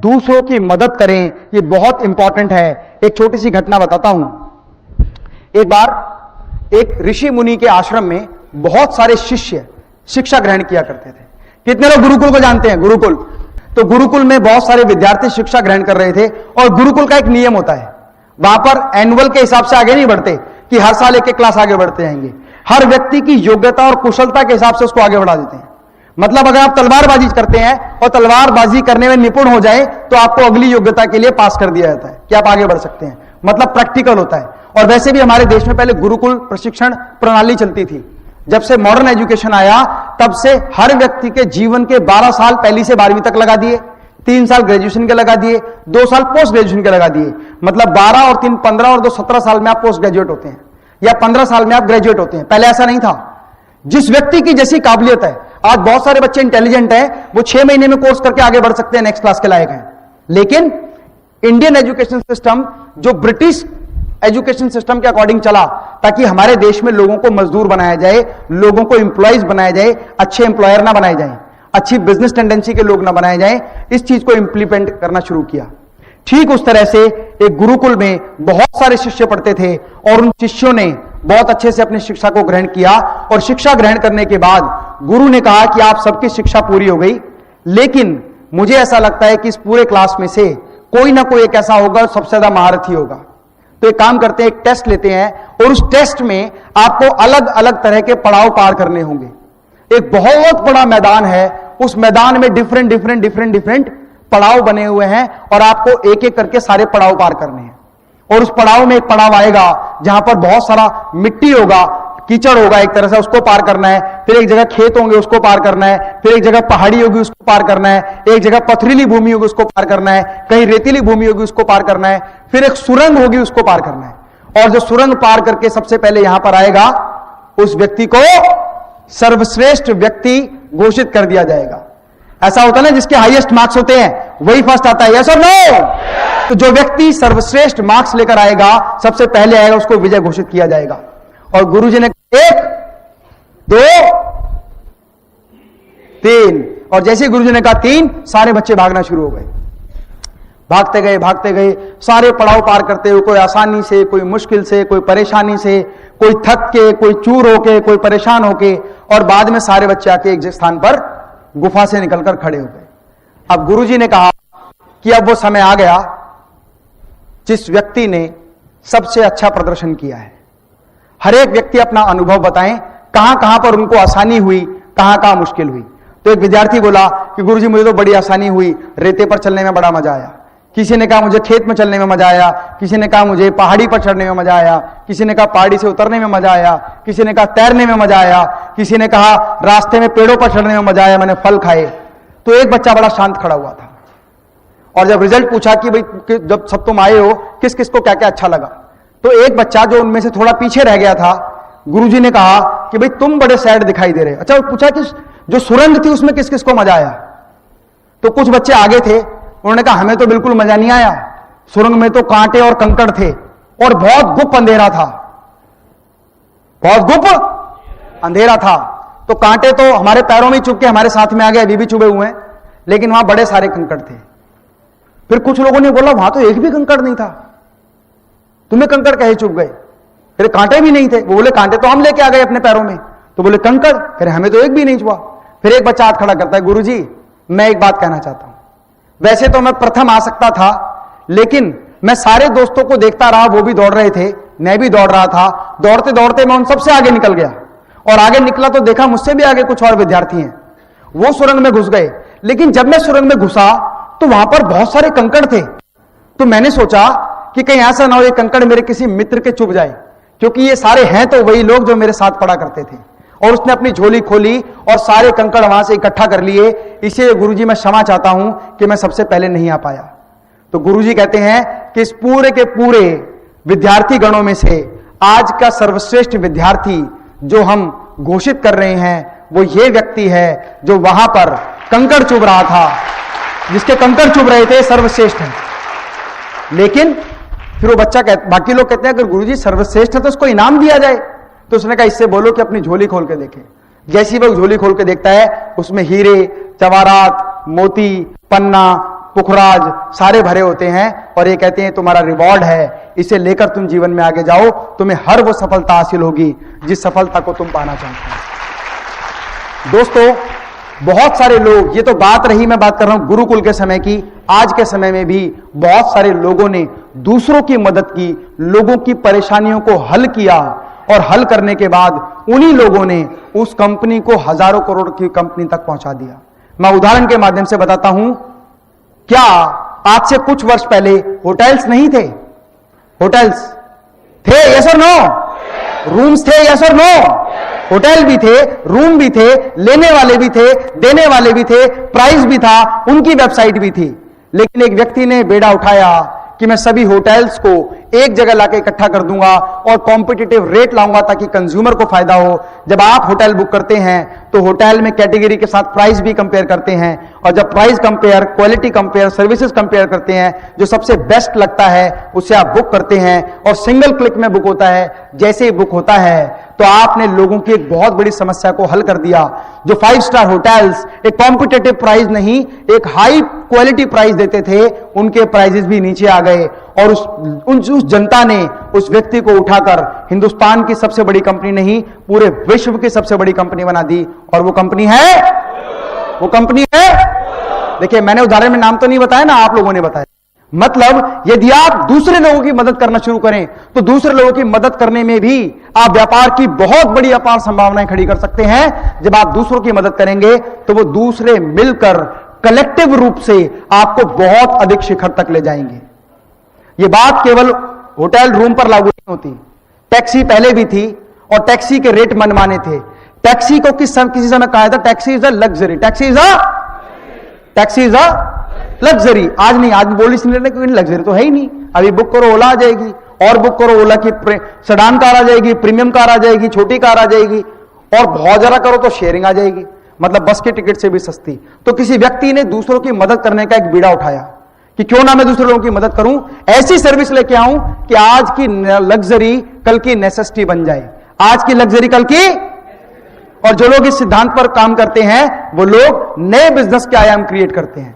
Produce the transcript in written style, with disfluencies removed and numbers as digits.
दूसरों की मदद करें, ये बहुत इंपॉर्टेंट है। एक छोटी सी घटना बताता हूं। एक बार एक ऋषि मुनि के आश्रम में बहुत सारे शिष्य शिक्षा ग्रहण किया करते थे। कितने लोग गुरुकुल को जानते हैं? गुरुकुल। तो गुरुकुल में बहुत सारे विद्यार्थी शिक्षा ग्रहण कर रहे थे और गुरुकुल का एक नियम होता है, वहां पर एनुअल के हिसाब से आगे नहीं बढ़ते कि हर साल एक एक क्लास आगे बढ़ते जाएंगे। हर व्यक्ति की योग्यता और कुशलता के हिसाब से उसको आगे बढ़ा देते हैं। मतलब अगर आप तलवारबाजी करते हैं और तलवारबाजी करने में निपुण हो जाए तो आपको अगली योग्यता के लिए पास कर दिया जाता है कि आप आगे बढ़ सकते हैं। मतलब प्रैक्टिकल होता है। और वैसे भी हमारे देश में पहले गुरुकुल प्रशिक्षण प्रणाली चलती थी। जब से मॉडर्न एजुकेशन आया तब से हर व्यक्ति के जीवन के 12 साल पहली से 12वीं तक लगा दिए, 3 साल ग्रेजुएशन के लगा दिए, 2 साल पोस्ट ग्रेजुएशन के लगा दिए। मतलब 12 और 3 15 और 2 17 साल में आप पोस्ट ग्रेजुएट होते हैं या 15 साल में आप ग्रेजुएट होते हैं। पहले ऐसा नहीं था। जिस व्यक्ति की जैसी काबिलियत है, आज बहुत सारे बच्चे इंटेलिजेंट हैं, वो 6 महीने में कोर्स करके आगे बढ़ सकते हैं, नेक्स्ट क्लास के लायक हैं। लेकिन इंडियन एजुकेशन सिस्टम जो ब्रिटिश एजुकेशन सिस्टम के अकॉर्डिंग चला ताकि हमारे देश में लोगों को मजदूर बनाया जाए, लोगों को इंप्लॉइज बनाया जाए, अच्छे इंप्लॉयर ना बनाए जाए, अच्छी बिजनेस टेंडेंसी के लोग ना बनाए जाए, इस चीज को इंप्लीमेंट करना शुरू किया। ठीक उस तरह से एक गुरुकुल में बहुत सारे शिष्य पढ़ते थे और उन शिष्यों ने बहुत अच्छे से अपनी शिक्षा को ग्रहण किया। और शिक्षा ग्रहण करने के बाद गुरु ने कहा कि आप सबकी शिक्षा पूरी हो गई, लेकिन मुझे ऐसा लगता है कि इस पूरे क्लास में से कोई ना कोई एक ऐसा होगा सबसे ज्यादा महारथी होगा। तो एक काम करते हैं, एक टेस्ट लेते हैं और उस टेस्ट में आपको अलग अलग तरह के पड़ाव पार करने होंगे। एक बहुत बड़ा मैदान है, उस मैदान में डिफरेंट पड़ाव बने हुए हैं और आपको एक एक करके सारे पड़ाव पार करने हैं। और उस पड़ाव में एक पड़ाव आएगा जहां पर बहुत सारा मिट्टी होगा, कीचड़ होगा, एक तरह से उसको पार करना है। फिर एक जगह खेत होंगे, उसको पार करना है। फिर एक जगह पहाड़ी होगी, उसको पार करना है। एक जगह पथरीली भूमि होगी, उसको पार करना है। कहीं रेतीली भूमि होगी, उसको पार करना है। फिर एक सुरंग होगी, उसको पार करना है। और जो सुरंग पार करके सबसे पहले यहां पर आएगा, उस व्यक्ति को सर्वश्रेष्ठ व्यक्ति घोषित कर दिया जाएगा। ऐसा होता है ना, जिसके हाईएस्ट मार्क्स होते हैं वही फर्स्ट आता है। यस और नो? तो जो व्यक्ति सर्वश्रेष्ठ मार्क्स लेकर आएगा, सबसे पहले आएगा, उसको विजय घोषित किया जाएगा। और गुरुजी ने 1 2 3, और जैसे गुरुजी ने कहा 3, सारे बच्चे भागना शुरू हो गए। भागते गए सारे पड़ाव पार करते हुए, कोई आसानी से, कोई मुश्किल से, कोई परेशानी से, कोई थक के, कोई चूर होके, कोई परेशान होके, और बाद में सारे बच्चे आके एक स्थान पर गुफा से निकलकर खड़े हो गए। अब गुरुजी ने कहा कि अब वो समय आ गया जिस व्यक्ति ने सबसे अच्छा प्रदर्शन किया है। हर एक व्यक्ति अपना अनुभव बताएं, कहां कहां पर उनको आसानी हुई, कहां कहां मुश्किल हुई। तो एक विद्यार्थी बोला कि गुरुजी मुझे तो बड़ी आसानी हुई, रेते पर चलने में बड़ा मजा आया। किसी ने कहा मुझे खेत में चलने में मजा आया। किसी ने कहा मुझे पहाड़ी पर चढ़ने में मजा आया। किसी ने कहा पहाड़ी से उतरने में मजा आया। किसी ने कहा तैरने में मजा आया। किसी ने कहा रास्ते में पेड़ों पर चढ़ने में मजा आया, मैंने फल खाए। तो एक बच्चा बड़ा शांत खड़ा हुआ था और जब रिजल्ट पूछा कि भाई जब सब तुम आए हो किस किस को क्या क्या अच्छा लगा, तो एक बच्चा जो उनमें से थोड़ा पीछे रह गया था, गुरुजी ने कहा कि भाई तुम बड़े सैड दिखाई दे रहे। अच्छा, वो पूछा कि जो सुरंग थी उसमें किस किस को मजा आया। तो कुछ बच्चे आगे थे, उन्होंने कहा हमें तो बिल्कुल मजा नहीं आया, सुरंग में तो कांटे और कंकड़ थे और बहुत गुप्त अंधेरा था, बहुत गुप्त अंधेरा था। तो कांटे तो हमारे पैरों में चुभ के हमारे साथ में आ गए, अभी भी चुभे हुए हैं, लेकिन वहां बड़े सारे कंकड़ थे। फिर कुछ लोगों ने बोला वहां तो एक भी कंकड़ नहीं था, तुम्हें कंकड़ कहे चुभ गए? फिर कांटे भी नहीं थे। वो बोले कांटे तो हम लेके आ गए अपने पैरों में। तो बोले कंकड़, फिर हमें तो एक भी नहीं छुआ। फिर एक बच्चा हाथ खड़ा करता है, गुरुजी मैं एक बात कहना चाहता हूं, वैसे तो मैं प्रथम आ सकता था, लेकिन मैं सारे दोस्तों को देखता रहा, वो भी दौड़ रहे थे, मैं भी दौड़ रहा था। दौड़ते दौड़ते मैं उन सबसे आगे निकल गया और आगे निकला तो देखा मुझसे भी आगे कुछ और विद्यार्थी हैं, वो सुरंग में घुस गए। लेकिन जब मैं सुरंग में घुसा तो वहां पर बहुत सारे कंकड़ थे। तो मैंने सोचा कि कहीं ऐसा ना हो ये कंकड़ मेरे किसी मित्र के चुभ जाए, क्योंकि ये सारे हैं तो वही लोग जो मेरे साथ पढ़ा करते थे। और उसने अपनी झोली खोली और सारे कंकड़ वहां से इकट्ठा कर लिए। इसे गुरुजी मैं क्षमा चाहता हूं कि मैं सबसे पहले नहीं आ पाया। तो गुरुजी कहते हैं कि इस पूरे के पूरे विद्यार्थी गणों में से आज का सर्वश्रेष्ठ विद्यार्थी जो हम घोषित कर रहे हैं वो ये व्यक्ति है जो वहां पर कंकड़ चुभ रहा था, जिसके कंकड़ चुभ रहे थे, सर्वश्रेष्ठ है। लेकिन फिर वो बच्चा बाकी लोग कहते हैं अगर गुरुजी सर्वश्रेष्ठ है तो उसको इनाम दिया जाए। तो उसने कहा इससे बोलो कि अपनी झोली खोल के देखे। जैसी वह झोली खोल के देखता है उसमें हीरे, जवाहरात, मोती, पन्ना, पुखराज सारे भरे होते हैं और ये कहते हैं तुम्हारा रिवॉर्ड है, इसे लेकर तुम जीवन में आगे जाओ, तुम्हें हर वो सफलता हासिल होगी जिस सफलता को तुम पाना चाहते हो। दोस्तों, बहुत सारे लोग, ये तो बात रही, मैं बात कर रहा हूं गुरुकुल के समय की, आज के समय में भी बहुत सारे लोगों ने दूसरों की मदद की, लोगों की परेशानियों को हल किया और हल करने के बाद उन्हीं लोगों ने उस कंपनी को हजारों करोड़ की कंपनी तक पहुंचा दिया। मैं उदाहरण के माध्यम से बताता हूं, क्या आज से कुछ वर्ष पहले होटल्स नहीं थे? होटल्स थे, यस और नो? रूम्स थे, यस और नो? होटल भी थे, रूम भी थे, लेने वाले भी थे, देने वाले भी थे, प्राइस भी था, उनकी वेबसाइट भी थी। लेकिन एक व्यक्ति ने बेड़ा उठाया कि मैं सभी होटल्स को एक जगह लाके इकट्ठा कर दूंगा और कॉम्पिटिटिव रेट लाऊंगा ताकि कंज्यूमर को फायदा हो। जब आप होटल बुक करते हैं तो होटल में कैटेगरी के साथ प्राइस भी कंपेयर करते हैं, और जब price compare, quality compare, services compare करते हैं, जो सबसे बेस्ट लगता है उसे आप बुक करते हैं और सिंगल क्लिक में बुक होता है। जैसे ही बुक होता है तो आपने लोगों की एक बहुत बड़ी समस्या को हल कर दिया। जो 5 स्टार होटल्स एक कॉम्पिटिटिव प्राइस नहीं, एक हाई क्वालिटी प्राइस देते थे, उनके प्राइसेस भी नीचे आ गए और उस जनता ने उस व्यक्ति को उठाकर हिंदुस्तान की सबसे बड़ी कंपनी नहीं, पूरे विश्व की सबसे बड़ी कंपनी बना दी। और वो कंपनी है, वो कंपनी है, देखिए मैंने उदाहरण में नाम तो नहीं बताया ना, आप लोगों ने बताया। मतलब यदि आप दूसरे लोगों की मदद करना शुरू करें तो दूसरे लोगों की मदद करने में भी आप व्यापार की बहुत बड़ी अपार संभावनाएं खड़ी कर सकते हैं। जब आप दूसरों की मदद करेंगे तो वो दूसरे मिलकर कलेक्टिव रूप से आपको बहुत अधिक शिखर तक ले जाएंगे। ये बात केवल होटल रूम पर लागू नहीं होती, टैक्सी पहले भी थी और टैक्सी के रेट मनमाने थे। टैक्सी को किसी समय कहा था taxi is a luxury, taxi is a luxury. आज नहीं, आज बोल इसलिए क्योंकि लग्जरी तो है ही नहीं। अभी बुक करो ओला आ जाएगी, और बुक करो ओला की सेडान कार आ जाएगी, प्रीमियम कार आ जाएगी, छोटी कार आ जाएगी, और बहुत ज्यादा करो तो शेयरिंग आ जाएगी, मतलब बस के टिकट से भी सस्ती। तो किसी व्यक्ति ने दूसरों की मदद करने का एक बीड़ा उठाया कि क्यों ना मैं दूसरे लोगों की मदद करूं, ऐसी सर्विस लेके आऊं कि आज की लग्जरी कल की नेसेसिटी बन जाए, आज की लग्जरी कल की। और जो लोग इस सिद्धांत पर काम करते हैं वो लोग नए बिजनेस के आयाम क्रिएट करते हैं।